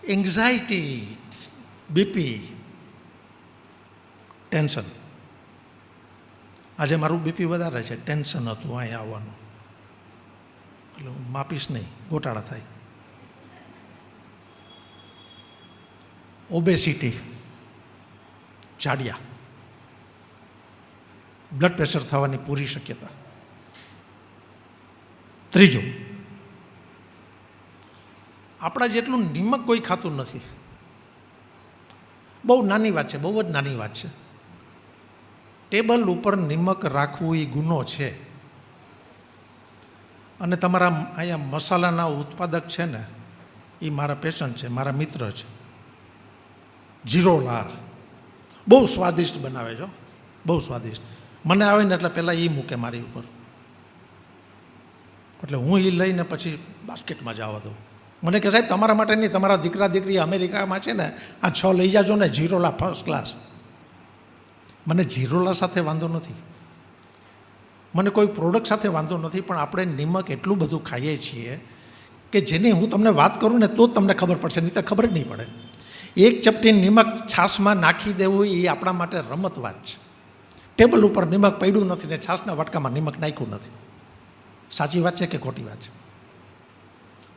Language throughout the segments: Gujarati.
Anxiety, BP, tension. આજે મારું બીપી વધારે છે, ટેન્શન હતું અહીંયા આવવાનું, એટલે હું માપીશ નહીં, ગોટાળા થાય. ઓબેસિટી, જાડિયા, બ્લડ પ્રેશર થવાની પૂરી શક્યતા. ત્રીજું, આપણા જેટલું નિમક કોઈ ખાતું નથી. બહુ નાની વાત છે, બહુ જ નાની વાત છે. ટેબલ ઉપર નિમક રાખવું એ ગુનો છે. અને તમારા અહીંયા મસાલાના ઉત્પાદક છે ને, એ મારા પેશન્ટ છે, મારા મિત્ર છે. જીરોલા બહુ સ્વાદિષ્ટ બનાવે છે, બહુ સ્વાદિષ્ટ. મને આવે ને એટલે પહેલાં એ મૂકે મારી ઉપર, એટલે હું એ લઈને પછી બાસ્કેટમાં જવા દઉં. મને કહે સાહેબ તમારા માટે નહીં, તમારા દીકરા દીકરી અમેરિકામાં છે ને, આ 6 લઈ જાજો ને, જીરોલા ફર્સ્ટ ક્લાસ. મને જીરોલા સાથે વાંધો નથી, મને કોઈ પ્રોડક્ટ સાથે વાંધો નથી, પણ આપણે નિમક એટલું બધું ખાઈએ છીએ કે જેની હું તમને વાત કરું ને તો જ તમને ખબર પડશે, નહીં તો ખબર જ નહીં પડે. એક ચપટી નિમક છાશમાં નાખી દેવું એ આપણા માટે રમત વાત છે. ટેબલ ઉપર નિમક પડ્યું નથી ને છાશના વાટકામાં નિમક નાખ્યું નથી. સાચી વાત છે કે ખોટી વાત છે?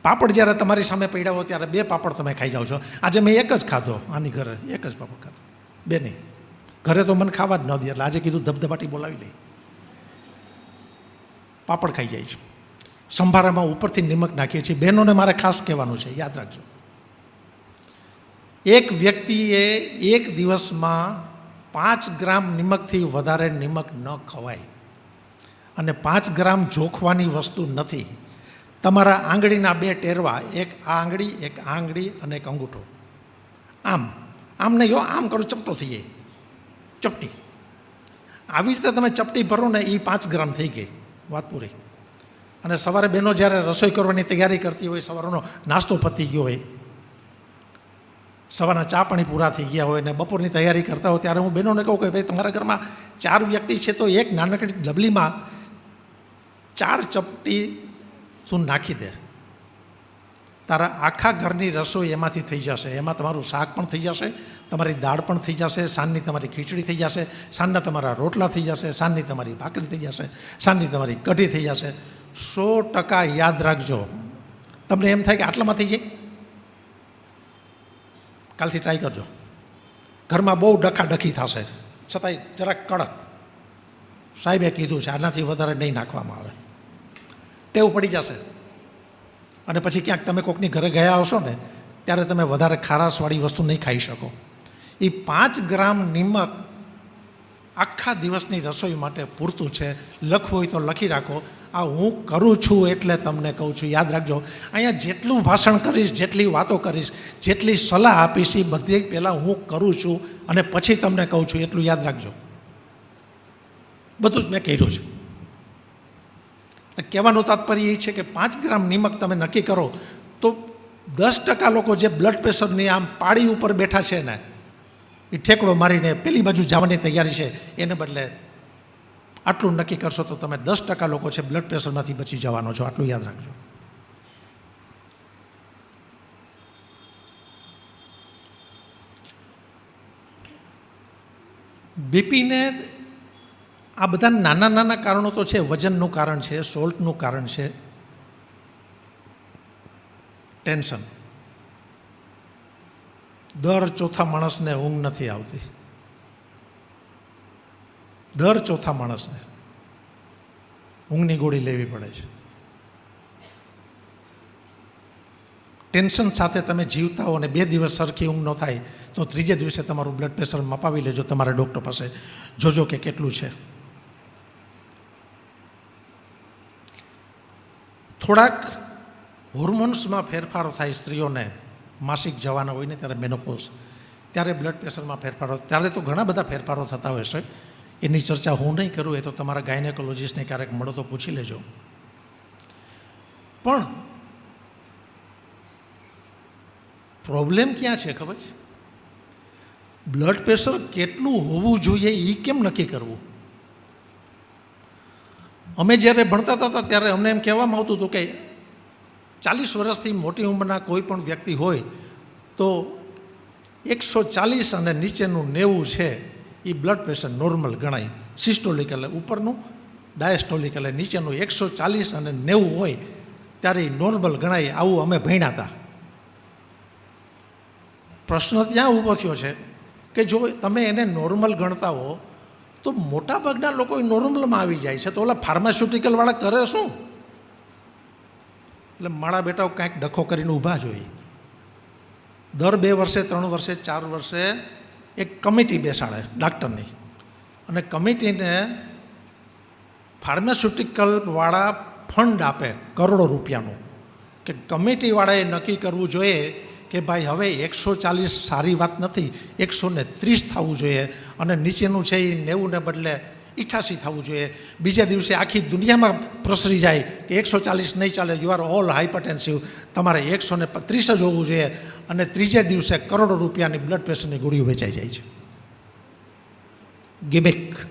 પાપડ જ્યારે તમારી સામે પડ્યા હોય ત્યારે 2 પાપડ તમે ખાઈ જાઓ છો. આજે મેં એક જ ખાધો, આની ઘરે એક જ પાપડ ખાધો, 2 નહીં. ઘરે તો મને ખાવા જ ન દે, એટલે આજે કીધું ધબધબાટી બોલાવી લઈ. પાપડ ખાઈ જાય છે. સંભારામાં ઉપરથી નિમક નાખીએ છીએ. બહેનોને મારે ખાસ કહેવાનું છે, યાદ રાખજો. એક વ્યક્તિએ એક દિવસમાં 5 ગ્રામ નિમકથી વધારે નિમક ન ખવાય. અને 5 ગ્રામ જોખવાની વસ્તુ નથી. તમારા આંગળીના 2 ટેરવા, એક આ આંગળી, એક આ આંગળી અને એક અંગૂઠો, આમ નહીં હો, આમ કરો ચપટો થઈ જાય, ચપટી. આવી રીતે તમે ચપટી ભરો ને એ 5 ગ્રામ થઈ ગઈ, વાત પૂરી. અને સવારે બહેનો જ્યારે રસોઈ કરવાની તૈયારી કરતી હોય, સવારનો નાસ્તો પતી ગયો હોય, સવારના ચા પાણી પૂરા થઈ ગયા હોય ને બપોરની તૈયારી કરતા હોય, ત્યારે હું બહેનોને કહું કે ભાઈ તમારા ઘરમાં 4 વ્યક્તિ છે તો એક નાનકડી ડબલીમાં 4 ચપટી તું નાખી દે, તારા આખા ઘરની રસોઈ એમાંથી થઈ જશે. એમાં તમારું શાક પણ થઈ જશે, તમારી દાળ પણ થઈ જશે, સાંજની તમારી ખીચડી થઈ જશે, સાંજના તમારા રોટલા થઈ જશે, સાંજની તમારી ભાખરી થઈ જશે, સાંજની તમારી કઢી થઈ જશે. 100% યાદ રાખજો. તમને એમ થાય કે આટલામાં થઈ જાય, કાલથી ટ્રાય કરજો. ઘરમાં બહુ ડખાડખી થશે, છતાંય જરાક કડક, સાહેબે કીધું છે આનાથી વધારે નહીં નાખવામાં આવે, ટેવ પડી જશે. અને પછી ક્યાંક તમે કોકની ઘરે ગયા હશો ને ત્યારે તમે વધારે ખારાશવાળી વસ્તુ નહીં ખાઈ શકો. એ 5 ગ્રામ નિમક આખા દિવસની રસોઈ માટે પૂરતું છે. લખવું હોય તો લખી રાખો. આ હું કરું છું એટલે તમને કહું છું, યાદ રાખજો. અહીંયા જેટલું ભાષણ કરીશ, જેટલી વાતો કરીશ, જેટલી સલાહ આપીશ, એ બધી પહેલાં હું કરું છું અને પછી તમને કહું છું, એટલું યાદ રાખજો. બધું જ મેં કર્યું છે. કહેવાનું તાત્પર્ય એ છે કે 5 ગ્રામ નિમક તમે નક્કી કરો તો 10% લોકો જે બ્લડ પ્રેશરની આમ પાળી ઉપર બેઠા છે ને, એ ઠેકડો મારીને પેલી બાજુ જવાની તૈયારી છે, એને બદલે આટલું નક્કી કરશો તો તમે 10% લોકો છે બ્લડ પ્રેશરમાંથી બચી જવાનો છો. આટલું યાદ રાખજો. બીપીને આ બધા નાના નાના કારણો તો છે. વજનનું કારણ છે, સોલ્ટનું કારણ છે, ટેન્શન. દર 4થા માણસને ઊંઘ નથી આવતી, દર 4થા માણસને ઊંઘની ગોળી લેવી પડે છે. ટેન્શન સાથે તમે જીવતા હો અને 2 દિવસ સરખી ઊંઘ ન થાય તો 3જે દિવસે તમારું બ્લડ પ્રેશર મપાવી લેજો તમારા ડૉક્ટર પાસે, જોજો કે કેટલું છે. થોડાક હોર્મોન્સમાં ફેરફારો થાય સ્ત્રીઓને, માસિક જવાના હોય ને ત્યારે મેનોપોઝ, ત્યારે બ્લડ પ્રેશરમાં ફેરફારો, ત્યારે તો ઘણા બધા ફેરફારો થતા હોય છે. એની ચર્ચા હું નહીં કરું, એ તો તમારા ગાયનેકોલોજીસ્ટને ક્યારેક મળો તો પૂછી લેજો. પણ પ્રોબ્લેમ ક્યાં છે ખબર છે? બ્લડ પ્રેશર કેટલું હોવું જોઈએ એ કેમ નક્કી કરવું? અમે જ્યારે ભણતા હતા ત્યારે અમને એમ કહેવામાં આવતું હતું કે 40 વર્ષથી મોટી ઉંમરના કોઈ પણ વ્યક્તિ હોય તો 140 અને નીચેનું 90 છે એ બ્લડ પ્રેશર નોર્મલ ગણાય. સિસ્ટોલિક એટલે ઉપરનું, ડાયસ્ટોલિક એટલે નીચેનું. 140 અને 90 હોય ત્યારે એ નોર્મલ ગણાય. આવું અમે ભણ્યા હતા. પ્રશ્ન ત્યાં ઊભો થયો છે કે જો તમે એને નોર્મલ ગણતા હો તો મોટાભાગના લોકો નોર્મલમાં આવી જાય છે, તો ઓલા ફાર્માસ્યુટિકલવાળા કરે શું? એટલે મારા બેટાઓ કાંઈક ડખો કરીને ઊભા જોઈએ. દર 2 વર્ષે 3 વર્ષે 4 વર્ષે એક કમિટી બેસાડે ડાક્ટરની, અને કમિટીને ફાર્માસ્યુટિકલવાળા ફંડ આપે કરોડો રૂપિયાનું, કે કમિટીવાળાએ નક્કી કરવું જોઈએ કે ભાઈ હવે 140 સારી વાત નથી, 130 થવું જોઈએ, અને નીચેનું છે એ 90ને બદલે 88 થવું જોઈએ. બીજા દિવસે આખી દુનિયામાં પ્રસરી જાય કે 140 નહીં ચાલે, યુ આર ઓલ હાઇપરટેન્સિવ, તમારે 130 જ હોવું જોઈએ, અને ત્રીજે દિવસે કરોડો રૂપિયાની બ્લડ પ્રેશરની ગોળીઓ વેચાઈ જાય છે. ગિમિક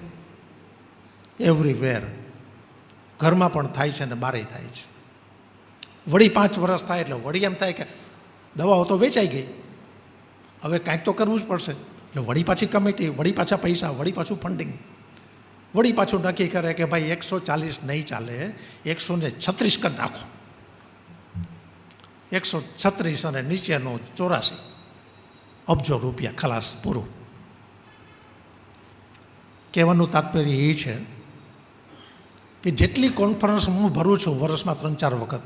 એવરીવેર, ઘરમાં પણ થાય છે અને બારે થાય છે. વળી 5 વર્ષ થાય એટલે વળી એમ થાય કે દવાઓ તો વેચાઈ ગઈ, હવે કાંઈક તો કરવું જ પડશે. એટલે વળી પાછી કમિટી, વળી પાછા પૈસા, વળી પાછું ફંડિંગ, વળી પાછું નક્કી કરે કે ભાઈ 140 નહીં ચાલે, 136 કરી નાખો. 136 અને નીચેનો 84, અબજો રૂપિયા, ખલાસ, પૂરું. કહેવાનું તાત્પર્ય એ છે કે જેટલી કોન્ફરન્સ હું ભરું છું વર્ષમાં 3-4 વખત,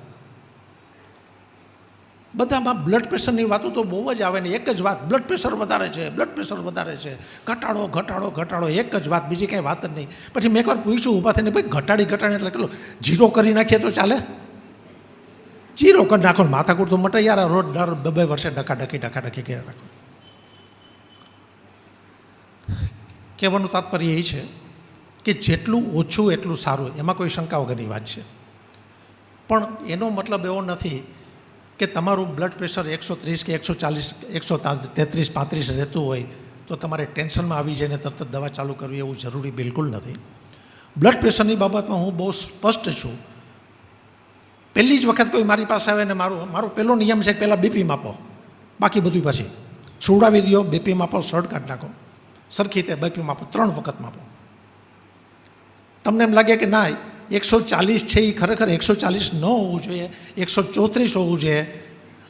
બધામાં બ્લડ પ્રેશરની વાતો તો બહુ જ આવે ને. એક જ વાત, બ્લડ પ્રેશર વધારે છે, બ્લડ પ્રેશર વધારે છે, ઘટાડો ઘટાડો ઘટાડો, એક જ વાત, બીજી કાંઈ વાત જ નહીં. પછી મેં એકવાર પૂછ્યું ઊભા થઈને, ભાઈ ઘટાડી એટલે કેટલું, 0 કરી નાખીએ તો ચાલે? 0 કરી નાખો, માથાકૂટ તો મટે યાર. રોજ દર 2 વર્ષે ડકાડકી કરી નાખો. કહેવાનું તાત્પર્ય એ છે કે જેટલું ઓછું એટલું સારું, એમાં કોઈ શંકા વગરની વાત છે. પણ એનો મતલબ એવો નથી કે તમારું બ્લડ પ્રેશર 130 કે 140, 133, 35 રહેતું હોય તો તમારે ટેન્શનમાં આવી જઈને તરત જ દવા ચાલુ કરવી એવું જરૂરી બિલકુલ નથી. બ્લડ પ્રેશરની બાબતમાં હું બહુ સ્પષ્ટ છું. પહેલી જ વખત કોઈ મારી પાસે આવે ને મારો પહેલો નિયમ છે કે પહેલાં બીપી માપો, બાકી બધું પછી સુવડાવી દો. બીપી માપો, શર્ટ કાઢી નાખો, સરખી રીતે બીપી માપો, 3 વખત માપો. તમને એમ લાગે કે ના 140 છે એ ખરેખર 140 ન હોવું જોઈએ, 134 હોવું જોઈએ,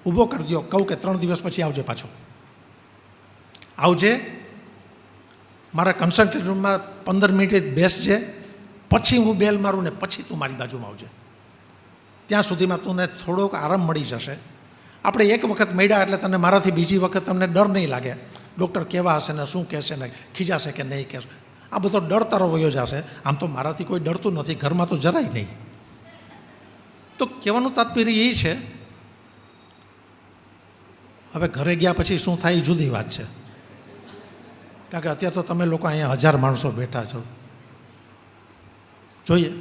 ઊભો કરી દો. કહું કે 3 દિવસ પછી આવજે, પાછો આવજે, મારા કન્સલ્ટન્ટ રૂમમાં 15 મિનિટ બેસજે, પછી હું બેલ મારું ને પછી તું મારી બાજુમાં આવજે. ત્યાં સુધીમાં તુંને થોડોક આરામ મળી જશે. આપણે એક વખત મળ્યા એટલે તને મારાથી બીજી વખત તમને ડર નહીં લાગે, ડૉક્ટર કેવા હશે ને શું કહેશે ને ખીજાશે કે નહીં કહેશે, આ બધો ડર તારો વયો જશે. આમ તો મારાથી કોઈ ડરતું નથી, ઘરમાં તો જરાય નહીં. તો કહેવાનું તાત્પર્ય એ છે, હવે ઘરે ગયા પછી શું થાય એ જુદી વાત છે, કારણ કે અત્યારે તો તમે લોકો અહીંયા 1000 માણસો બેઠા છો. જોઈએ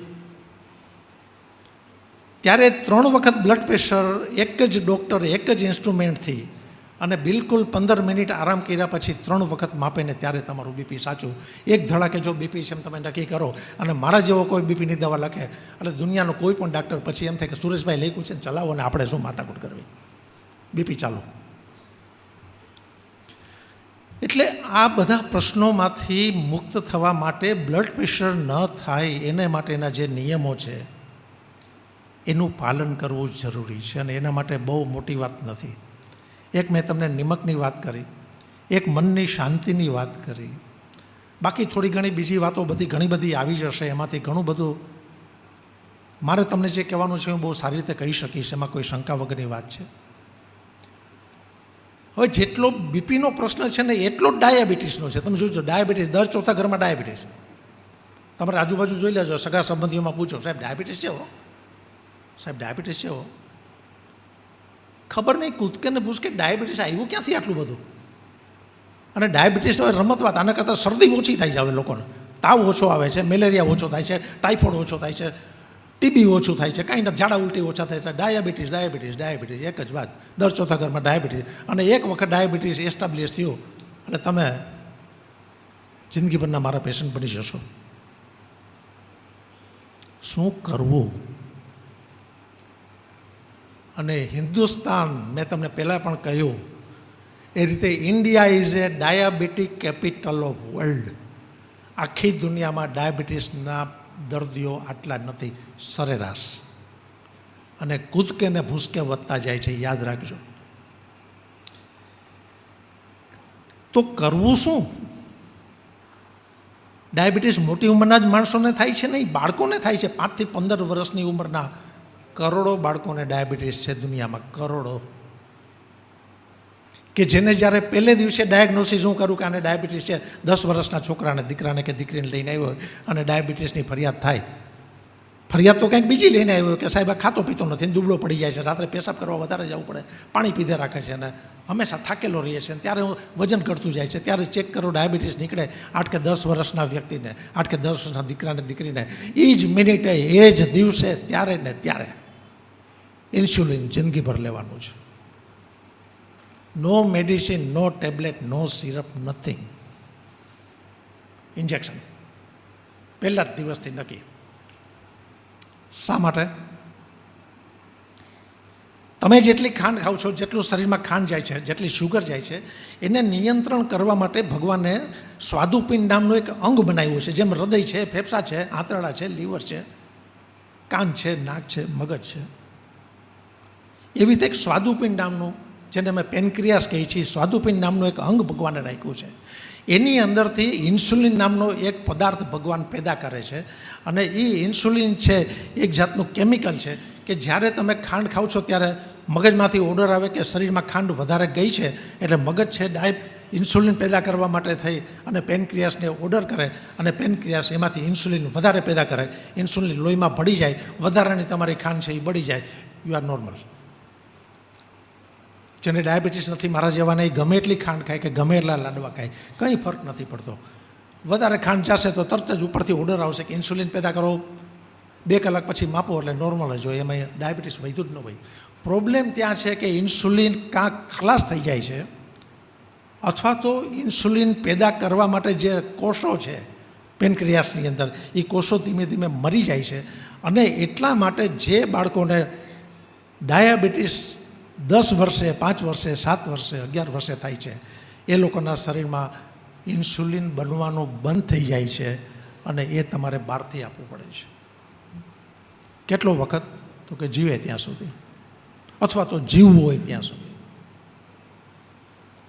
ત્યારે 3 વખત બ્લડ પ્રેશર એક જ ડૉક્ટર એક જ ઇન્સ્ટ્રુમેન્ટથી અને બિલકુલ 15 મિનિટ આરામ કર્યા પછી 3 વખત માપીને ત્યારે તમારું બીપી સાચું. એક ધડાકે જો બીપી છે એમ તમે નક્કી કરો અને મારા જેવો કોઈ બીપીની દવા લખે એટલે દુનિયાનો કોઈ પણ ડાક્ટર પછી એમ થાય કે સુરેશભાઈ લખ્યું છે ને ચલાવો ને આપણે શું માથાકૂટ કરવી, બીપી ચાલો. એટલે આ બધા પ્રશ્નોમાંથી મુક્ત થવા માટે, બ્લડ પ્રેશર ન થાય એને માટેના જે નિયમો છે એનું પાલન કરવું જરૂરી છે, અને એના માટે બહુ મોટી વાત નથી. એક મેં તમને નિમકની વાત કરી, એક મનની શાંતિની વાત કરી, બાકી થોડી ઘણી બીજી વાતો ઘણી બધી આવી જશે. એમાંથી ઘણું બધું મારે તમને જે કહેવાનું છે હું બહુ સારી રીતે કહી શકીશ, એમાં કોઈ શંકા વગરની વાત છે. હવે જેટલો બીપીનો પ્રશ્ન છે ને એટલો જ ડાયાબિટીસનો છે. તમે જોજો, ડાયાબિટીસ દર 4થા ઘરમાં ડાયાબિટીસ. તમારે આજુબાજુ જોઈ લેજો, સગા સંબંધીઓમાં પૂછો, સાહેબ ડાયાબિટીસ છે હો, સાહેબ ડાયાબિટીસ છે હો. ખબર નહીં કૂદકે ને ભૂસકે ડાયાબિટીસ આવ્યું ક્યાંથી આટલું બધું. અને ડાયાબિટીસ હવે રમત વાત, આના કરતાં શરદી ઓછી થાય છે હવે લોકોને, તાવ ઓછો આવે છે, મેલેરિયા ઓછો થાય છે, ટાઇફોઇડ ઓછો થાય છે, ટીબી ઓછું થાય છે, કાંઈ નથી, ઝાડા ઉલટી ઓછા થાય છે. ડાયાબિટીસ ડાયાબિટીસ ડાયાબિટીસ એક જ વાત, દર 4થા ઘરમાં ડાયાબિટીસ. અને એક વખત ડાયાબિટીસ એસ્ટાબ્લિશ થયું એટલે તમે જિંદગીભરના મારા પેશન્ટ બની જશો. શું કરવું? અને હિન્દુસ્તાન, મેં તમને પહેલાં પણ કહ્યું એ રીતે India is A diabetic capital of world. આખી દુનિયામાં ડાયાબિટીસના દર્દીઓ આટલા નથી સરેરાશ, અને કૂદકે ને ભૂસકે વધતા જાય છે, યાદ રાખજો. તો કરવું શું? ડાયાબિટીસ મોટી ઉંમરના જ માણસોને થાય છે નહીં, બાળકોને થાય છે. 5 થી 15 વર્ષની ઉંમરના કરોડો બાળકોને ડાયાબિટીસ છે દુનિયામાં, કરોડો. કે જેને જ્યારે પહેલે દિવસે ડાયગ્નોસિસ હું કરું કે આને ડાયાબિટીસ છે, 10 વર્ષના છોકરાને, દીકરાને કે દીકરીને લઈને આવ્યો હોય અને ડાયાબિટીસની ફરિયાદ થાય. ફરિયાદ તો કંઈક બીજી લઈને આવ્યો કે સાહેબ આ ખાતો પીતો નથી, દુબળો પડી જાય છે, રાત્રે પેશાબ કરવા વધારે જવું પડે, પાણી પીધે રાખે છે અને હંમેશા થાકેલો રહે છે. ત્યારે હું વજન ઘટતું જાય છે, ત્યારે ચેક કરો ડાયાબિટીસ નીકળે 8 કે 10 વર્ષના વ્યક્તિને, 8 કે 10 વર્ષના દીકરાને દીકરીને, એ જ મિનિટે એ જ દિવસે ત્યારે ને ત્યારે ઇન્સ્યુલિન જિંદગીભર લેવાનું છે. નો મેડિસિન, નો ટેબ્લેટ, નો સિરપ, નથિંગ. ઇન્જેક્શન પહેલા જ દિવસથી નક્કી. શા માટે? તમે જેટલી ખાંડ ખાવ છો, જેટલું શરીરમાં ખાંડ જાય છે, જેટલી શુગર જાય છે, એને નિયંત્રણ કરવા માટે ભગવાને સ્વાદુપિંડ નામનું એક અંગ બનાવ્યું છે. જેમ હૃદય છે, ફેફસા છે, આંતરડા છે, લીવર છે, કાન છે, નાક છે, મગજ છે, એવી રીતે એક સ્વાદુપિંડ નામનું, જેને અમે પેનક્રિયાસ કહીએ છીએ, સ્વાદુપિંડ નામનું એક અંગ ભગવાને રાખ્યું છે. એની અંદરથી ઇન્સ્યુલિન નામનો એક પદાર્થ ભગવાન પેદા કરે છે. અને એ ઇન્સ્યુલિન છે એક જાતનું કેમિકલ છે કે જ્યારે તમે ખાંડ ખાવ છો ત્યારે મગજમાંથી ઓર્ડર આવે કે શરીરમાં ખાંડ વધારે ગઈ છે, એટલે મગજ છે ઇન્સ્યુલિન પેદા કરવા માટે થઈ અને પેનક્રિયાસને ઓર્ડર કરે, અને પેનક્રિયાસ એમાંથી ઇન્સ્યુલિન વધારે પેદા કરે. ઇન્સ્યુલિન લોહીમાં ભળી જાય, વધારાની તમારી ખાંડ છે એ બળી જાય, યુ આર નોર્મલ. જેને ડાયાબિટીસ નથી મારા જેવાને, ગમે એટલી ખાંડ ખાય કે ગમે એટલા લાડવા ખાય, કંઈ ફરક નથી પડતો. વધારે ખાંડ જશે તો તરત જ ઉપરથી ઓર્ડર આવશે કે ઇન્સ્યુલિન પેદા કરો, 2 કલાક પછી માપો એટલે નોર્મલ જ હોય, એમાં ડાયાબિટીસ વધ્યું જ ન હોય. પ્રોબ્લેમ ત્યાં છે કે ઇન્સ્યુલિન કાં ખલાસ થઈ જાય છે, અથવા તો ઇન્સ્યુલિન પેદા કરવા માટે જે કોષો છે પેનક્રિયાસની અંદર, એ કોષો ધીમે ધીમે મરી જાય છે. અને એટલા માટે જે બાળકોને ડાયાબિટીસ 10 વર્ષે, 5 વર્ષે, 7 વર્ષે, 11 વર્ષે થાય છે, એ લોકોના શરીરમાં ઇન્સ્યુલિન બનવાનું બંધ થઈ જાય છે, અને એ તમારે બહારથી આપવું પડે છે. કેટલો વખત? તો કે જીવે ત્યાં સુધી, અથવા તો જીવવું હોય ત્યાં સુધી.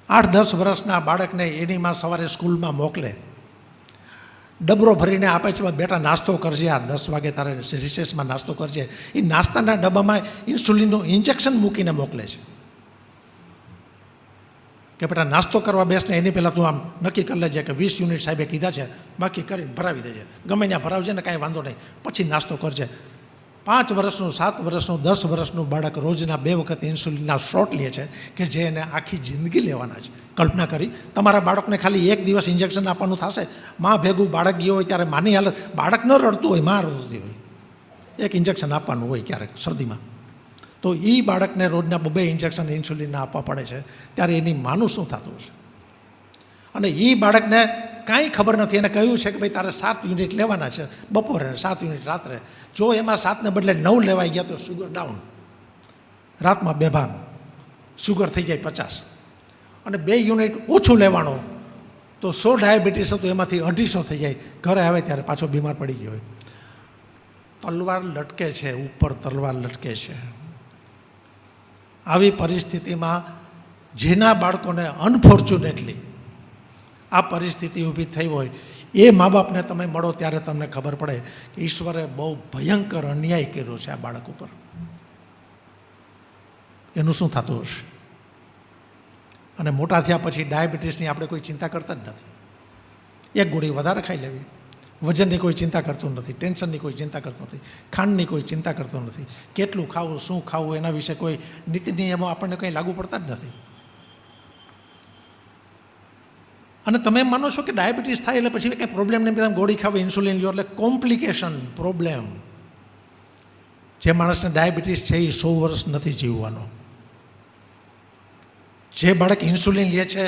8-10 વર્ષના બાળકને એની માં સવારે સ્કૂલમાં મોકલે, ડબરો ભરીને આપે છે, બેટા નાસ્તો કરજે, આ 10 વાગે તારે રિસેસમાં નાસ્તો કરજે. એ નાસ્તાના ડબ્બામાં ઇન્સ્યુલિનનું ઇન્જેક્શન મૂકીને મોકલે છે કે બેટા નાસ્તો કરવા બેસને એની પહેલાં તું આમ નક્કી કરી લેજે કે 20 યુનિટ સાહેબે કીધા છે, બાકી કરીને ભરાવી દેજે, ગમે ત્યાં ભરાવજે ને કાંઈ વાંધો નહીં, પછી નાસ્તો કરજે. 5 વર્ષનું, 7 વર્ષનું, 10 વર્ષનું બાળક રોજના 2 વખત ઇન્સ્યુલિનના શોટ લે છે કે જે એને આખી જિંદગી લેવાના છે. કલ્પના કરી, તમારા બાળકને ખાલી 1 દિવસ ઇન્જેક્શન આપવાનું થશે, માં ભેગું બાળક ગયો હોય ત્યારે માની હાલત, બાળક ન રડતું હોય, માં રડતી હોય, 1 ઇન્જેક્શન આપવાનું હોય ક્યારેક શરદીમાં, તો એ બાળકને રોજના 2 ઇન્જેક્શન ઇન્સ્યુલિનના આપવા પડે છે, ત્યારે એની માનું શું થતું હશે? અને એ બાળકને કાંઈ ખબર નથી, એને કહ્યું છે કે ભાઈ તારે 7 યુનિટ લેવાના છે બપોરે, 7 યુનિટ રાત્રે. જો એમાં 7 ને બદલે 9 લેવાઈ ગયા તો શુગર ડાઉન, રાતમાં બેભાન, શુગર થઈ જાય 50. અને 2 યુનિટ ઓછું લેવાનું તો 100 ડાયાબિટીસ હતું એમાંથી 250 થઈ જાય, ઘરે આવે ત્યારે પાછો બીમાર પડી ગયો હોય. તલવાર લટકે છે ઉપર, તલવાર લટકે છે. આવી પરિસ્થિતિમાં જેના બાળકોને અનફોર્ચ્યુનેટલી આ પરિસ્થિતિ ઊભી થઈ હોય, એ મા બાપને તમે મળો ત્યારે તમને ખબર પડે કે ઈશ્વરે બહુ ભયંકર અન્યાય કર્યો છે આ બાળક ઉપર. એનું શું થતું હશે? અને મોટા થયા પછી ડાયાબિટીસની આપણે કોઈ ચિંતા કરતા જ નથી. 1 ગોળી વધારે ખાઈ લેવી, વજનની કોઈ ચિંતા કરતું નથી, ટેન્શનની કોઈ ચિંતા કરતું નથી, ખાંડની કોઈ ચિંતા કરતું નથી, કેટલું ખાવું, શું ખાવું, એના વિશે કોઈ નીતિ નિયમો આપણને કંઈ લાગુ પડતા જ નથી. અને તમે એમ માનો છો કે ડાયાબિટીસ થાય એટલે પછી કંઈ પ્રોબ્લેમ નહીં, તમે ગોળી ખાવી, ઇન્સ્યુલિન લ્યો એટલે કોમ્પ્લિકેશન, પ્રોબ્લેમ. જે માણસને ડાયાબિટીસ છે એ 100 વર્ષ નથી જીવવાનો. જે બાળક ઇન્સ્યુલિન લે છે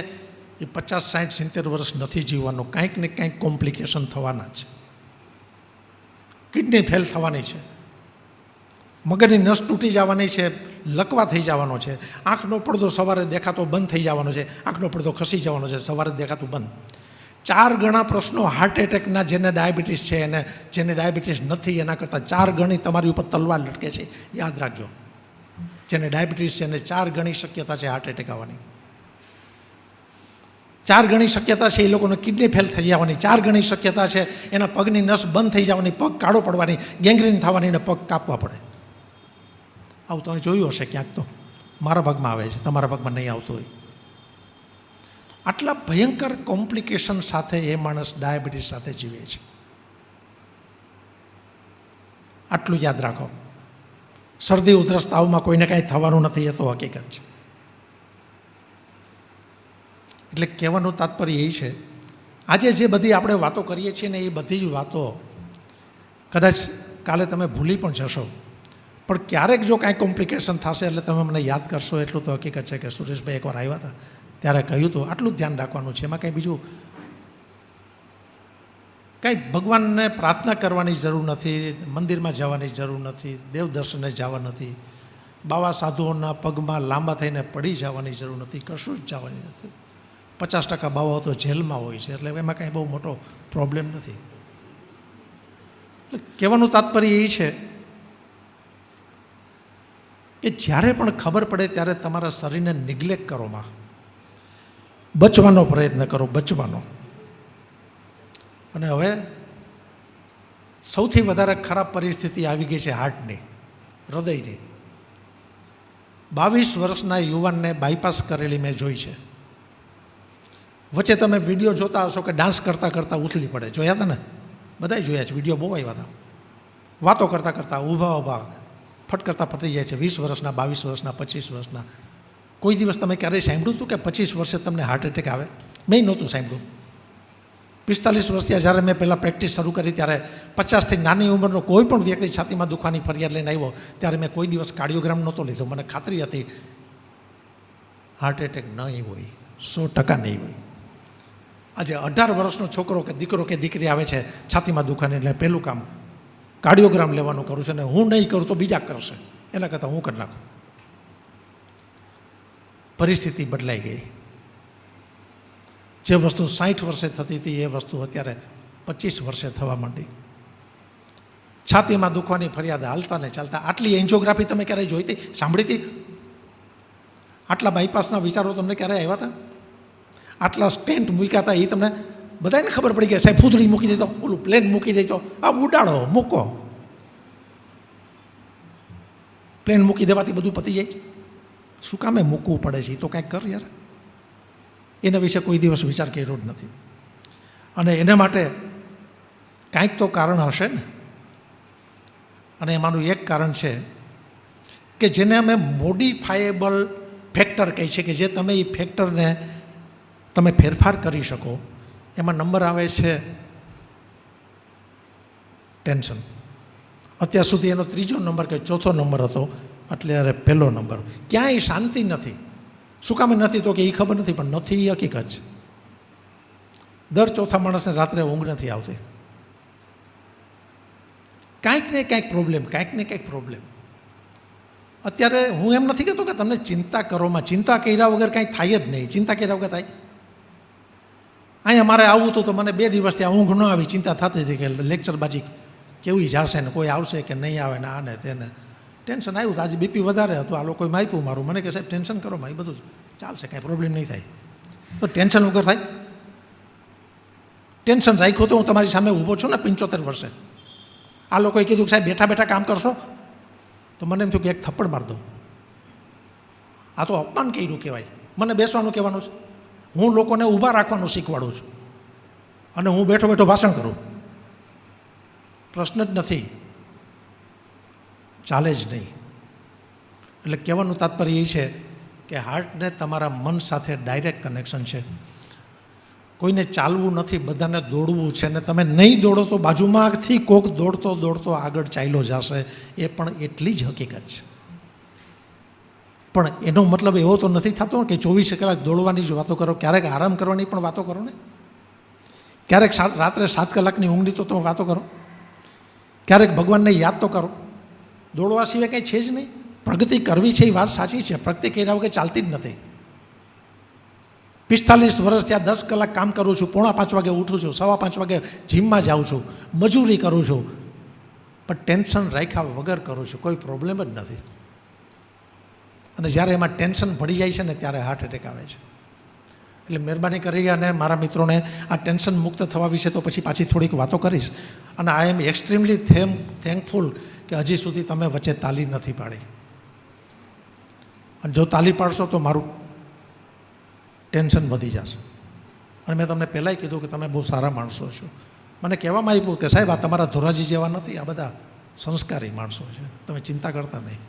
એ 50, 60, 70 વર્ષ નથી જીવવાનું. કાંઈક ને કાંઈક કોમ્પ્લિકેશન થવાના છે. કિડની ફેલ થવાની છે, મગજની નસ તૂટી જવાની છે, લકવા થઈ જવાનો છે, આંખનો પડદો સવારે દેખાતો બંધ થઈ જવાનો છે, આંખનો પડદો ખસી જવાનો છે, સવારે દેખાતું બંધ. 4 ગણા પ્રશ્નો હાર્ટ એટેકના, જેને ડાયાબિટીસ છે અને જેને ડાયાબિટીસ નથી એના કરતાં 4 ગણી તમારી ઉપર તલવાર લટકે છે. યાદ રાખજો, જેને ડાયાબિટીસ છે એને 4 ગણી શક્યતા છે હાર્ટ એટેક આવવાની. 4 ગણી શક્યતા છે એ લોકોને કિડની ફેલ થઈ જવાની. 4 ગણી શક્યતા છે એના પગની નસ બંધ થઈ જવાની, પગ કાળો પડવાની, ગેંગ્રીન થવાની ને પગ કાપવા પડે. આવું તમે જોયું હશે ક્યાંક. તો મારા ભાગમાં આવે છે, તમારા ભાગમાં નહીં આવતું હોય. આટલા ભયંકર કોમ્પ્લિકેશન સાથે એ માણસ ડાયાબિટીસ સાથે જીવે છે. આટલું યાદ રાખો. શરદી ઉધરસ તાવમાં કોઈને કાંઈ થવાનું નથી, એ તો હકીકત છે. એટલે કહેવાનું તાત્પર્ય એ છે, આજે જે બધી આપણે વાતો કરીએ છીએ ને એ બધી જ વાતો કદાચ કાલે તમે ભૂલી પણ જશો, પણ ક્યારેક જો કાંઈ કોમ્પ્લિકેશન થશે એટલે તમે મને યાદ કરશો. એટલું તો હકીકત છે કે સુરેશભાઈ એકવાર આવ્યા હતા ત્યારે કહ્યું હતું. આટલું જ ધ્યાન રાખવાનું છે. એમાં કંઈ બીજું કંઈ ભગવાનને પ્રાર્થના કરવાની જરૂર નથી, મંદિરમાં જવાની જરૂર નથી, દેવ દર્શને જવા નથી, બાવા સાધુઓના પગમાં લાંબા થઈને પડી જવાની જરૂર નથી, કશું જ જવાની નથી. 50% બાવાઓ તો જેલમાં હોય છે, એટલે એમાં કાંઈ બહુ મોટો પ્રોબ્લેમ નથી. એટલે કહેવાનું તાત્પર્ય એ છે કે જ્યારે પણ ખબર પડે ત્યારે તમારા શરીરને નિગ્લેક્ટ કરોમાં, બચવાનો પ્રયત્ન કરો, બચવાનો. અને હવે સૌથી વધારે ખરાબ પરિસ્થિતિ આવી ગઈ છે હાર્ટની, હૃદયની. 22 વર્ષના યુવાનને બાયપાસ કરેલી મેં જોઈ છે. વચ્ચે તમે વિડીયો જોતા હશો કે ડાન્સ કરતાં કરતાં ઉથલી પડે. જોયા હતા ને? બધાય જોયા છે. વિડીયો બહુ આવ્યા હતા. વાતો કરતાં કરતાં ઊભા ઊભા ફટ કરતાં પતી જાય છે. 20 વર્ષના, 22 વર્ષના, 25 વર્ષના. કોઈ દિવસ તમે ક્યારેય સાંભળ્યું હતું કે 25 વર્ષે તમને હાર્ટ એટેક આવે? મેં નહોતું સાંભળ્યું. 45 વર્ષથી જ્યારે મેં પહેલાં પ્રેક્ટિસ શરૂ કરી ત્યારે 50થી નાની ઉંમરનો કોઈ પણ વ્યક્તિ છાતીમાં દુખવાની ફરિયાદ લઈને આવ્યો ત્યારે મેં કોઈ દિવસ કાર્ડિયોગ્રામ નહોતો લીધો. મને ખાતરી હતી હાર્ટ એટેક નહીં હોય, 100% નહીં હોય. આજે 18 વર્ષનો છોકરો કે દીકરો કે દીકરી આવે છે છાતીમાં દુખાને, એટલે પહેલું કામ કાર્ડિયોગ્રામ લેવાનું કરું છું. અને હું નહીં કરું તો બીજા કરશે, એના કરતાં હું કરી નાખું. પરિસ્થિતિ બદલાઈ ગઈ. જે વસ્તુ 60 વર્ષે થતી હતી એ વસ્તુ અત્યારે 25 વર્ષે થવા માંડી. છાતીમાં દુખવાની ફરિયાદ હાલતા ને ચાલતા. આટલી એન્જિયોગ્રાફી તમે ક્યારેય જોઈ હતી, સાંભળી હતી? આટલા બાયપાસના વિચારો તમને ક્યારે આવ્યા હતા? આટલા સ્ટેન્ટ મૂક્યા હતા એ તમને બધાને ખબર પડી ગયા? સાહેબ ફૂદડી મૂકી દેતો, ઓલું પ્લેન મૂકી દેતો, આ ઉડાડો, મૂકો. પ્લેન મૂકી દેવાથી બધું પતી જાય. શું કામે મૂકવું પડે છે? એ તો કાંઈક કર યાર. એના વિશે કોઈ દિવસ વિચાર કર્યો જ નથી. અને એના માટે કાંઈક તો કારણ હશે ને. અને એમાંનું એક કારણ છે કે જેને અમે મોડિફાયેબલ ફેક્ટર કહે છે, કે જે તમે એ ફેક્ટરને તમે ફેરફાર કરી શકો. એમાં નંબર આવે છે ટેન્શન. અત્યાર સુધી એનો 3જો નંબર કે 4થો નંબર હતો, એટલે પહેલો નંબર. ક્યાંય શાંતિ નથી. શું કામ નથી? તો કે એ ખબર નથી, પણ નથી એ હકીકત છે. દર ચોથા માણસને રાત્રે ઊંઘ નથી આવતી. કાંઈક ને કાંઈક પ્રોબ્લેમ, કાંઈક ને કાંઈક પ્રોબ્લેમ. અત્યારે હું એમ નથી કહેતો કે તમને ચિંતા કરોમાં, ચિંતા કર્યા વગર કાંઈ થાય જ નહીં. ચિંતા કર્યા વગર થાય? અહીંયા મારે આવવું હતું તો મને 2 દિવસથી આ ઊંઘ ન આવી. ચિંતા થતી હતી કે લેક્ચરબાજી કેવી જશે ને, કોઈ આવશે કે નહીં આવે ને, આને તેને. ટેન્શન આવ્યું. આજે બીપી વધારે હતું, આ લોકોએ માપ્યું મારું. મને કહે સાહેબ ટેન્શન કરો માં, એ બધું ચાલશે, કાંઈ પ્રોબ્લેમ નહીં થાય. તો ટેન્શન વગર થાય? ટેન્શન રાખ્યું તો હું તમારી સામે ઊભો છું ને 75 વર્ષે. આ લોકોએ કીધું કે સાહેબ બેઠા બેઠા કામ કરશો, તો મને એમ થયું કે એક થપ્પડ મારી દઉં. આ તો અપમાન કર્યું કહેવાય. મને બેસવાનું કહેવાનું છે. હું લોકોને ઊભા રાખવાનું શીખવાડું છું અને હું બેઠો બેઠો ભાષણ કરું. પ્રશ્ન જ નથી, ચાલે જ નહીં. એટલે કહેવાનું તાત્પર્ય એ છે કે હાર્ટને તમારા મન સાથે ડાયરેક્ટ કનેક્શન છે. કોઈને ચાલવું નથી, બધાને દોડવું છે. ને તમે નહીં દોડો તો બાજુમાંથી કોક દોડતો દોડતો આગળ ચાલ્યો જશે. એ પણ એટલી જ હકીકત છે. પણ એનો મતલબ એવો તો નથી થતો કે 24 કલાક દોડવાની જ વાતો કરો. ક્યારેક આરામ કરવાની પણ વાતો કરો ને. ક્યારેક રાત્રે 7 કલાકની ઊંઘની તો તમે વાતો કરો. ક્યારેક ભગવાનને યાદ તો કરો. દોડવા સિવાય કંઈ છે જ નહીં. પ્રગતિ કરવી છે એ વાત સાચી છે, પ્રગતિ કર્યા વગર ચાલતી જ નથી. 45 વર્ષ ત્યાં 10 કલાક કામ કરું છું, 4:45 વાગે ઉઠું છું, 5:15 વાગે જીમમાં જાઉં છું, મજૂરી કરું છું, પણ ટેન્શન રાખ્યા વગર કરું છું, કોઈ પ્રોબ્લેમ જ નથી. અને જ્યારે એમાં ટેન્શન ભળી જાય છે ને ત્યારે હાર્ટ એટેક આવે છે. એટલે મહેરબાની કરી અને મારા મિત્રોને આ ટેન્શન મુક્ત થવા વિશે તો પછી પાછી થોડીક વાતો કરીશ. અને આઈ એમ એક્સ્ટ્રીમલી થેન્કફુલ કે હજી સુધી તમે વચ્ચે તાલી નથી પાડી. અને જો તાલી પાડશો તો મારું ટેન્શન વધી જશે. અને મેં તમને પહેલાંય કીધું કે તમે બહુ સારા માણસો છો. મને કહેવામાં આવ્યું કે સાહેબ આ તમારા ધોરાજી જેવા નથી, આ બધા સંસ્કારી માણસો છે, તમે ચિંતા કરતા નહીં.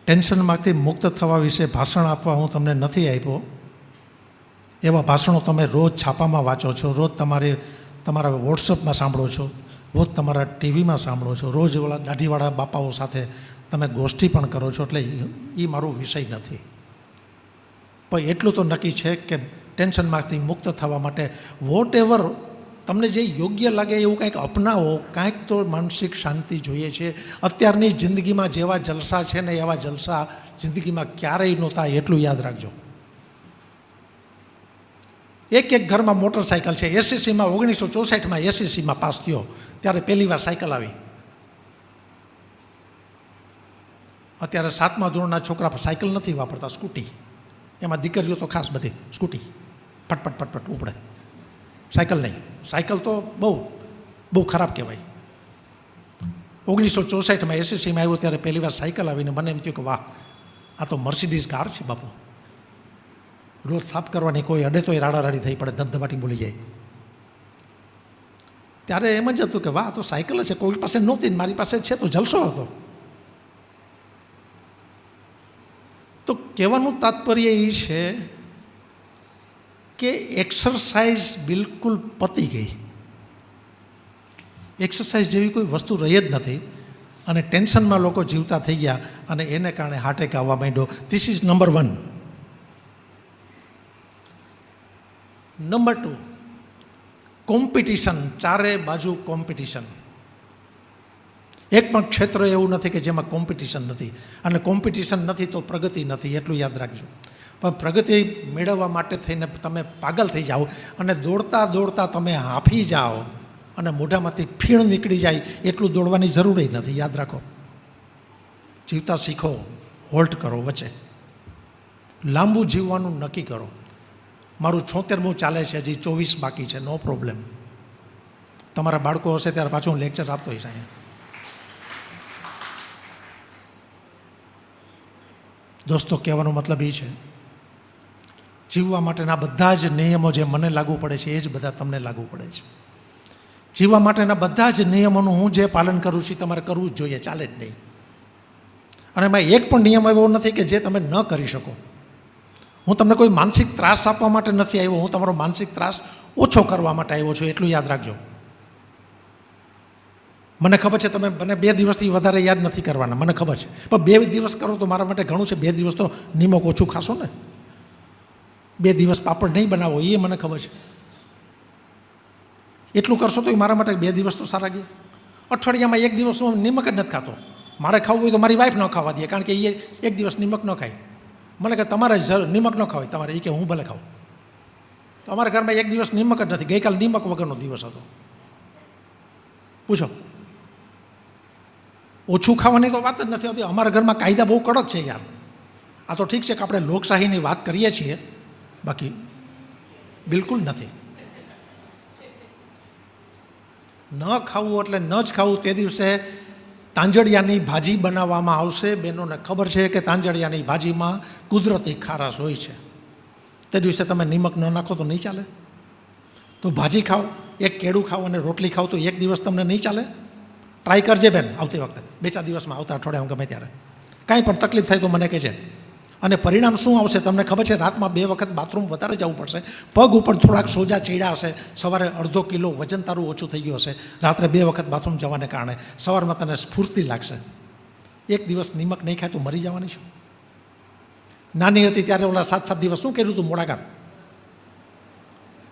ટેન્શનમાંથી મુક્ત થવા વિશે ભાષણ આપવા હું તમને નથી આપ્યો. એવા ભાષણો તમે રોજ છાપામાં વાંચો છો, રોજ તમારા વોટ્સઅપમાં સાંભળો છો, રોજ તમારા ટીવીમાં સાંભળો છો, રોજ ઓલા દાઢીવાળા બાપાઓ સાથે તમે ગોષ્ઠી પણ કરો છો. એટલે એ મારો વિષય નથી. પણ એટલું તો નક્કી છે કે ટેન્શનમાંથી મુક્ત થવા માટે વોટ એવર તમને જે યોગ્ય લાગે એવું કંઈક અપનાવો. કાંઈક તો માનસિક શાંતિ જોઈએ છે. અત્યારની જિંદગીમાં જેવા જલસા છે ને એવા જલસા જિંદગીમાં ક્યારેય નહોતા, એટલું યાદ રાખજો. એક ઘરમાં મોટરસાઇકલ છે. એસએસસીમાં 1964માં એસએસસીમાં પાસ થયો ત્યારે પહેલી વાર સાયકલ આવી. અત્યારે 7મા ધોરણના છોકરા સાયકલ નથી વાપરતા, સ્કૂટી. એમાં દીકરીઓ તો ખાસ બધી સ્કૂટી, ફટફટ ફટફટ ઉપડે, સાયકલ નહીં. સાયકલ તો બહુ ખરાબ કહેવાય. 1964માં એસએસસીમાં આવ્યો ત્યારે પહેલી વાર સાયકલ આવીને મને એમ થયું કે વાહ, આ તો મર્સિડીઝ કાર છે બાપુ. રોજ સાફ કરવાની, કોઈ અડે તોય રાડારાડી થઈ પડે, ધબધબાટી બોલી જાય. ત્યારે એમ જ હતું કે વાહ, આ તો સાયકલ છે, કોઈ પાસે નહોતી, મારી પાસે છે તો જલસો હતો. તો કહેવાનું તાત્પર્ય એ છે કે એક્સરસાઇઝ બિલકુલ પતી ગઈ. એક્સરસાઇઝ જેવી કોઈ વસ્તુ રહી જ નથી. અને ટેન્શનમાં લોકો જીવતા થઈ ગયા અને એને કારણે હાર્ટ એટેક આવવા માંડ્યો. This is number 1. Number 2, competition. ચારે બાજુ કોમ્પિટિશન. એક પણ ક્ષેત્ર એવું નથી કે જેમાં કોમ્પિટિશન નથી. અને કોમ્પિટિશન નથી તો પ્રગતિ નથી, એટલું યાદ રાખજો. પણ પ્રગતિ મેળવવા માટે થઈને તમે પાગલ થઈ જાઓ અને દોડતા દોડતા તમે હાંફી જાઓ અને મોઢામાંથી ફીણ નીકળી જાય, એટલું દોડવાની જરૂર નથી. યાદ રાખો, જીવતા શીખો, હોલ્ટ કરો વચ્ચે, લાંબુ જીવવાનું નક્કી કરો. મારું 76મું ચાલે છે, હજી 24 બાકી છે, નો પ્રોબ્લેમ. તમારા બાળકો હશે ત્યારે પાછું હું લેક્ચર આપતો હોઈશ અહીંયા. દોસ્તો, કહેવાનો મતલબ એ છે, જીવવા માટેના બધા જ નિયમો જે મને લાગુ પડે છે એ જ બધા તમને લાગુ પડે છે. જીવવા માટેના બધા જ નિયમોનું હું જે પાલન કરું છું તમારે કરવું જ જોઈએ, ચાલે જ નહીં. અને એમાં એક પણ નિયમ એવો નથી કે જે તમે ન કરી શકો. હું તમને કોઈ માનસિક ત્રાસ આપવા માટે નથી આવ્યો, હું તમારો માનસિક ત્રાસ ઓછો કરવા માટે આવ્યો છું, એટલું યાદ રાખજો. મને ખબર છે તમે મને 2 દિવસથી વધારે યાદ નથી કરવાના, મને ખબર છે. પણ 2 દિવસ કરો તો મારા માટે ઘણું છે. 2 દિવસ તો નિમક ઓછું ખાશો ને, 2 દિવસ પાપડ નહીં બનાવો, એ મને ખબર છે. એટલું કરશો તો એ મારા માટે 2 દિવસ તો સારા ગયા. અઠવાડિયામાં 1 દિવસ હું નિમક જ નથી ખાતો. મારે ખાવું હોય તો મારી વાઈફ ન ખાવા દે, કારણ કે એ 1 દિવસ નિમક ન ખાય. મને કે તમારે નિમક ન ખાવાય, તમારે એ કે હું ભલે ખાઉં. તો અમારા ઘરમાં 1 દિવસ નિમક જ નથી. ગઈકાલ નિમક વગરનો દિવસ હતો. પૂછો, ઓછું ખાવાની તો વાત જ નથી આવતી. અમારા ઘરમાં કાયદા બહુ કડક છે યાર. આ તો ઠીક છે કે આપણે લોકશાહીની વાત કરીએ છીએ, બાકી બિલકુલ નથી. ન ખાવું એટલે ન જ ખાવું. તે દિવસે તાંજળિયાની ભાજી બનાવવામાં આવશે. બહેનોને ખબર છે કે તાંજળિયાની ભાજીમાં કુદરતી ખારાશ હોય છે. તે દિવસે તમે નિમક ન નાખો તો નહીં ચાલે. તો ભાજી ખાઓ, એક કેળું ખાઓ અને રોટલી ખાઓ તો 1 દિવસ તમને નહીં ચાલે. ટ્રાય કરજે બેન, આવતી વખતે 2-4 દિવસમાં, આવતા અઠવાડિયામાં, ગમે ત્યારે. કાંઈ પણ તકલીફ થાય તો મને કહેજે. અને પરિણામ શું આવશે તમને ખબર છે? રાતમાં 2 વખત બાથરૂમ વધારે જવું પડશે. પગ ઉપર થોડાક સોજા ચડ્યા હશે. સવારે અડધો કિલો વજન તારું ઓછું થઈ ગયું હશે. રાત્રે 2 વખત બાથરૂમ જવાને કારણે સવારમાં તને સ્ફૂર્તિ લાગશે. 1 દિવસ નિમક નહીં ખાય તો મરી જવાની છું. નાની હતી ત્યારે ઓલા 7-7 દિવસ શું કર્યું હતું મોડાઘાત.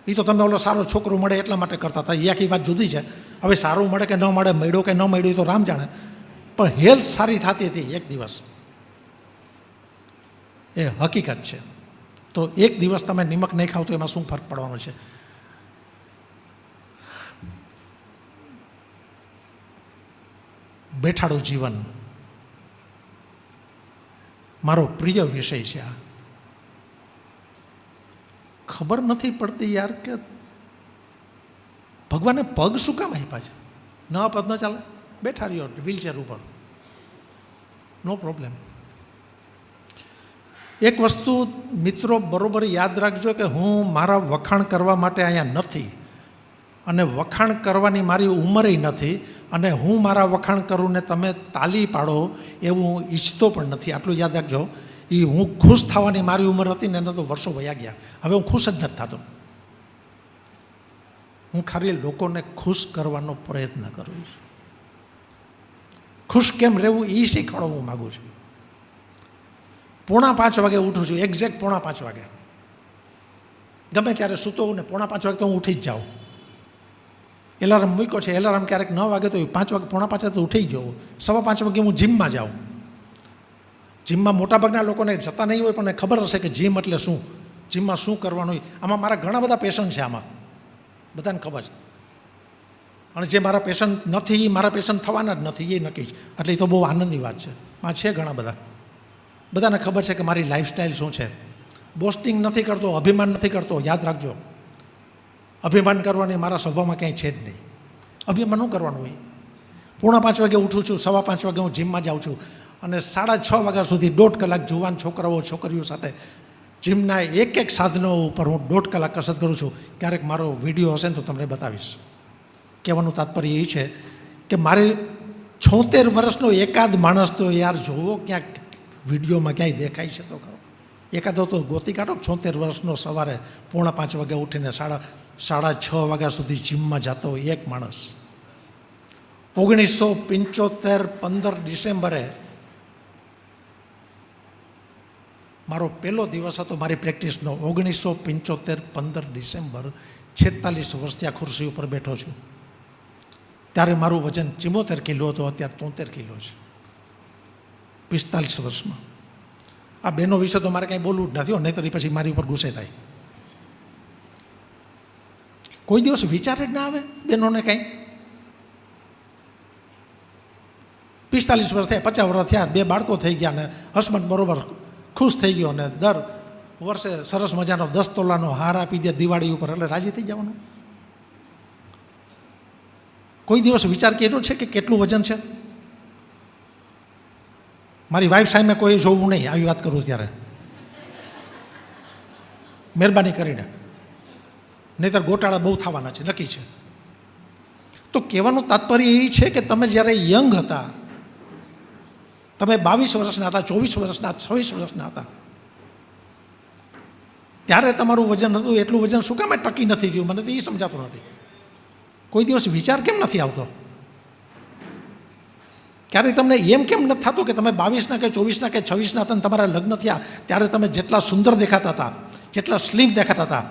એ તો તમે ઓલો સારો છોકરો મળે એટલા માટે કરતા હતા. એ આખી વાત જુદી છે. હવે સારું મળે કે ન મળે, મળ્યો કે ન મળ્યો તો રામ જાણે. પણ હેલ્થ સારી થતી હતી એક દિવસ, એ હકીકત છે. તો એક દિવસ તમે નિમક નહીં ખાવ તો એમાં શું ફરક પડવાનો છે? બેઠાડું જીવન મારો પ્રિય વિષય છે. આ ખબર નથી પડતી યાર કે ભગવાને પગ શું કામ આપ્યા છે? ન પગ ન ચાલે, બેઠા રહ્યો વ્હીલચેર ઉપર, નો પ્રોબ્લેમ. એક વસ્તુ મિત્રો બરોબર યાદ રાખજો કે હું મારા વખાણ કરવા માટે અહીંયા નથી, અને વખાણ કરવાની મારી ઉંમરે નથી, અને હું મારા વખાણ કરું ને તમે તાલી પાડો એવું હું ઈચ્છતો પણ નથી. આટલું યાદ રાખજો. એ હું ખુશ થવાની મારી ઉંમર હતી ને એને તો વર્ષો વયા ગયા. હવે હું ખુશ જ નથી થતો. હું ખાલી લોકોને ખુશ કરવાનો પ્રયત્ન કરું છું. ખુશ કેમ રહેવું એ શીખવાડવા હું માગું છું. 4:45 વાગે ઉઠું છું, એક્ઝેક્ટ 4:45 વાગે. ગમે ત્યારે સૂતો હોઉં ને 4:45 વાગે તો હું ઉઠી જ જાઉં. એલાર્મ મૂક્યો છે, એલાર્મ ક્યારેક 9 વાગે તો 5 વાગે 4:45 તો ઉઠી જ જાઉં. 5:15 વાગે હું જીમમાં જાઉં. જીમમાં મોટાભાગના લોકોને જતા નહીં હોય પણ ખબર હશે કે જીમ એટલે શું, જીમમાં શું કરવાનું હોય. આમાં મારા ઘણા બધા પેશન્ટ છે, આમાં બધાને ખબર છે. અને જે મારા પેશન્ટ નથી એ મારા પેશન્ટ થવાના જ નથી, એ નક્કી છે. એટલે એ તો બહુ આનંદની વાત છે. આ છે ઘણા બધા, બધાને ખબર છે કે મારી લાઈફસ્ટાઈલ શું છે. બોસ્ટિંગ નથી કરતો, અભિમાન નથી કરતો. યાદ રાખજો, અભિમાન કરવાની મારા સ્વભાવમાં ક્યાંય છે જ નહીં. અભિમાન શું કરવાનું હોય? 4:45 વાગે ઉઠું છું, 5:15 વાગે હું જીમમાં જાઉં છું, અને 6:30 વાગ્યા સુધી 1.5 કલાક જુવાન છોકરાઓ છોકરીઓ સાથે જીમના એક સાધનો ઉપર હું 1.5 કલાક કસરત કરું છું. ક્યારેક મારો વિડીયો હશે ને તો તમને બતાવીશ. કહેવાનું તાત્પર્ય એ છે કે મારે 76 વર્ષનો એકાદ માણસ તો યાર જોવો ક્યાંક વિડીયોમાં ક્યાંય દેખાય છે તો ખરો. એકાદો તો ગોતી કાઢો. 76 વર્ષનો સવારે 4:45 વાગે ઉઠીને 6:30 વાગ્યા સુધી જીમમાં જતો હોય એક માણસ. 1975 15 ડિસેમ્બરે મારો પહેલો દિવસ હતો મારી પ્રેક્ટિસનો. 1975 15 ડિસેમ્બર, 46 વર્ષથી આ ખુરશી ઉપર બેઠો છું. ત્યારે મારું વજન 74 કિલો હતો, અત્યારે 73 કિલો છે 45 વર્ષમાં. આ બહેનો વિશે તો મારે કાંઈ બોલવું જ નથી, નહીં તો પછી મારી ઉપર ગુસ્સે થાય. કોઈ દિવસ વિચાર જ ના આવે બહેનોને કાંઈ? 45 વર્ષ થયા, 50 વર્ષ થયા, 2 બાળકો થઈ ગયા ને હસબન્ડ બરોબર ખુશ થઈ ગયો, ને દર વર્ષે સરસ મજાનો 10 તોલાનો હાર આપી દે દિવાળી ઉપર, એટલે રાજી થઈ જવાનું. કોઈ દિવસ વિચાર કર્યો છે કે કેટલું વજન છે? મારી વાઈફ સામે કોઈ જોવું નહીં આવી વાત કરું ત્યારે, મહેરબાની કરીને, નહીંતર ગોટાળા બહુ થવાના છે, નક્કી છે. તો કહેવાનું તાત્પર્ય એ છે કે તમે જ્યારે યંગ હતા, તમે 22 વર્ષના હતા, 24 વર્ષના, 26 વર્ષના હતા, ત્યારે તમારું વજન હતું. એટલું વજન શું કામ ટકી નથી ગયું? મને તો એ સમજાતું નથી. કોઈ દિવસ વિચાર કેમ નથી આવતો? ક્યારેય તમને એમ કેમ નથી થતું કે તમે 22ના કે 24ના કે 26ના હતા, તમારા લગ્ન થયા ત્યારે તમે જેટલા સુંદર દેખાતા હતા, જેટલા સ્લિમ દેખાતા હતા,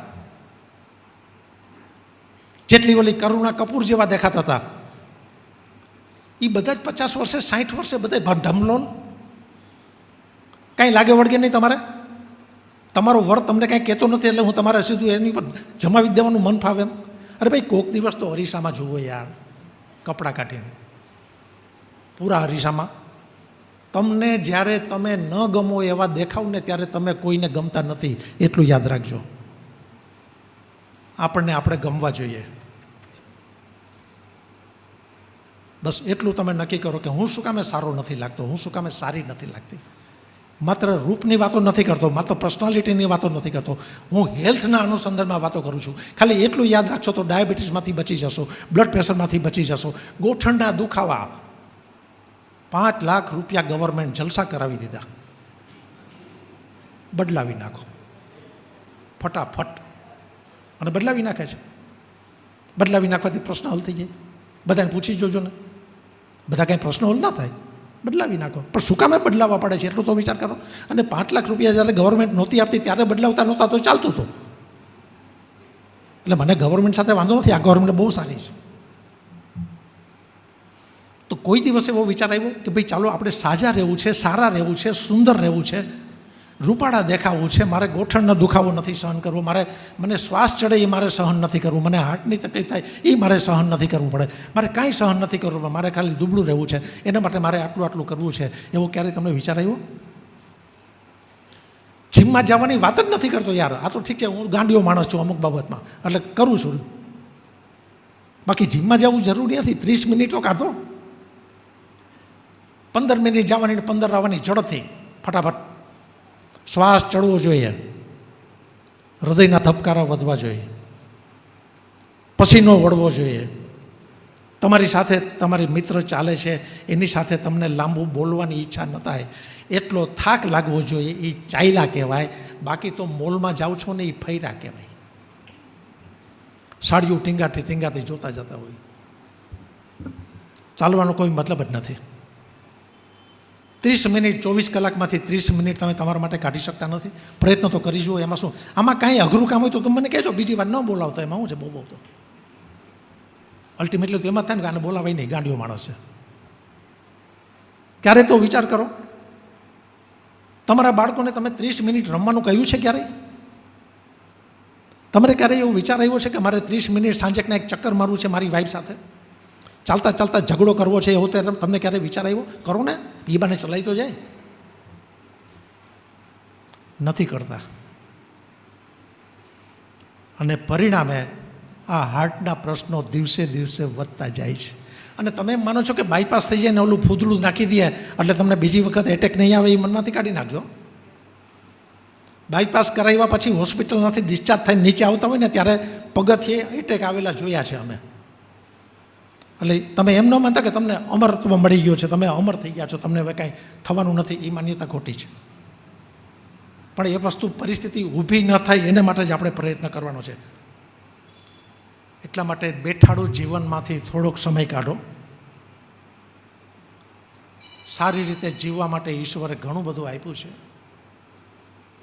જેટલી ઓલી કરુણા કપૂર જેવા દેખાતા હતા, એ બધા જ 50 વર્ષે 60 વર્ષે બધા ઢમલોલ? કાંઈ લાગે વળગે નહીં તમારે? તમારો વર તમને કાંઈ કહેતો નથી એટલે હું તમારે સીધું એની પર જમાવી દેવાનું મન ફાવે એમ? અરે ભાઈ, કોક દિવસ તો અરીસામાં જુઓ યાર, કપડાં કાઢીને પૂરા અરીસામાં. તમને જ્યારે તમે ન ગમો એવા દેખાવ ને ત્યારે તમે કોઈને ગમતા નથી, એટલું યાદ રાખજો. આપણે ગમવા જોઈએ. બસ એટલું તમે નક્કી કરો કે હું શું કામે સારો નથી લાગતો, હું શું કામે સારી નથી લાગતી. માત્ર રૂપની વાતો નથી કરતો, માત્ર પર્સનાલિટીની વાતો નથી કરતો, હું હેલ્થના અનુસંધાનમાં વાતો કરું છું. ખાલી એટલું યાદ રાખશો તો ડાયાબિટીસમાંથી બચી જશો, બ્લડ પ્રેશરમાંથી બચી જશો. ગોઠણના દુખાવા, 5 લાખ રૂપિયા ગવર્મેન્ટ જલસા કરાવી દીધા. બદલાવી નાખો ફટાફટ. અને બદલાવી નાખે છે. બદલાવી નાખવાથી પ્રશ્ન હલ થઈ જાય. બધાને પૂછી જોજો ને, બધા કાંઈ પ્રશ્ન હલ ના થાય. બદલાવી નાખો. પણ શું કામે બદલાવવા પડે છે એટલું તો વિચાર કરો. અને 5 લાખ રૂપિયા જ્યારે ગવર્મેન્ટ નહોતી આપતી ત્યારે બદલાવતા નહોતા તો ચાલતું હતું. એટલે મને ગવર્મેન્ટ સાથે વાંધો નથી, આ ગવર્મેન્ટ બહુ સારી છે. તો કોઈ દિવસ એવો વિચાર આવ્યો કે ભાઈ ચાલો આપણે સાજા રહેવું છે, સારા રહેવું છે, સુંદર રહેવું છે, રૂપાળા દેખાવું છે, મારે ગોઠણનો દુખાવો નથી સહન કરવો, મને શ્વાસ ચડે એ મારે સહન નથી કરવું, મને હાર્ટની તકલીફ થાય એ મારે સહન નથી કરવું પડે, મારે કાંઈ સહન નથી કરવું પડે, મારે ખાલી દુબળું રહેવું છે, એના માટે મારે આટલું કરવું છે, એવો ક્યારેય તમને વિચાર આવ્યો? જીમમાં જવાની વાત જ નથી કરતો યાર, આ તો ઠીક છે, હું ગાંડિયો માણસ છું અમુક બાબતમાં એટલે કરું છું, બાકી જીમમાં જવું જરૂરી નથી. 30 મિનિટો કાઢો, 15 મિનિટ જવાની 15 આવવાની ઝડપથી ફટાફટ. શ્વાસ ચડવો જોઈએ, હૃદયના ધબકારા વધવા જોઈએ, પસીનો વળવો જોઈએ, તમારી સાથે તમારી મિત્ર ચાલે છે એની સાથે તમને લાંબુ બોલવાની ઈચ્છા ન થાય એટલો થાક લાગવો જોઈએ, એ ચાલ્યા કહેવાય. બાકી તો મોલમાં જાઓ છો ને એ ફૈરા કહેવાય. સાડીઓ ટીંગાથી જોતા જતા હોય, ચાલવાનો કોઈ મતલબ જ નથી. 30 મિનિટ 24 કલાકમાંથી 30 મિનિટ તમે તમારા માટે કાઢી શકતા નથી. પ્રયત્ન તો કરી જુઓ, એમાં શું? આમાં કાંઈ અઘરું કામ હોય તો તમે મને કહેજો, બીજી વાર ન બોલાવતા, એમાં શું છે બહુ તો અલ્ટિમેટલી તો એમાં થાય ને કે આને બોલાવાય નહીં, ગાંડિયો માણસ છે. ક્યારે તો વિચાર કરો, તમારા બાળકોને તમે 30 મિનિટ રમવાનું કહ્યું છે ક્યારેય? તમારે ક્યારેય એવું વિચાર આવ્યો છે કે મારે 30 મિનિટ સાંજેકના એક ચક્કર મારવું છે મારી વાઈફ સાથે, ચાલતા ચાલતા ઝઘડો કરવો છે, એવું તમને ક્યારેય વિચાર આવ્યો? કરો ને, એ બાને ચલાવી તો જાય. નથી કરતા, અને પરિણામે આ હાર્ટના પ્રશ્નો દિવસે દિવસે વધતા જાય છે. અને તમે એમ માનો છો કે બાયપાસ થઈ જાય ને ઓલું ફૂદડું નાખી દે એટલે તમને બીજી વખત એટેક નહીં આવે, એ મનમાંથી કાઢી નાખજો. બાયપાસ કરાવ્યા પછી હોસ્પિટલમાંથી ડિસ્ચાર્જ થઈને નીચે આવતા હોય ને ત્યારે પગથિયે એટેક આવેલા જોયા છે અમે. એટલે તમે એમ ન માનતા કે તમને અમરત્વ મળી ગયો છે, તમે અમર થઈ ગયા છો, તમને હવે કાંઈ થવાનું નથી, એ માન્યતા ખોટી છે. પણ એ વસ્તુ પરિસ્થિતિ ઊભી ન થાય એને માટે જ આપણે પ્રયત્ન કરવાનો છે. એટલા માટે બેઠાડું જીવનમાંથી થોડોક સમય કાઢો. સારી રીતે જીવવા માટે ઈશ્વરે ઘણું બધું આપ્યું છે.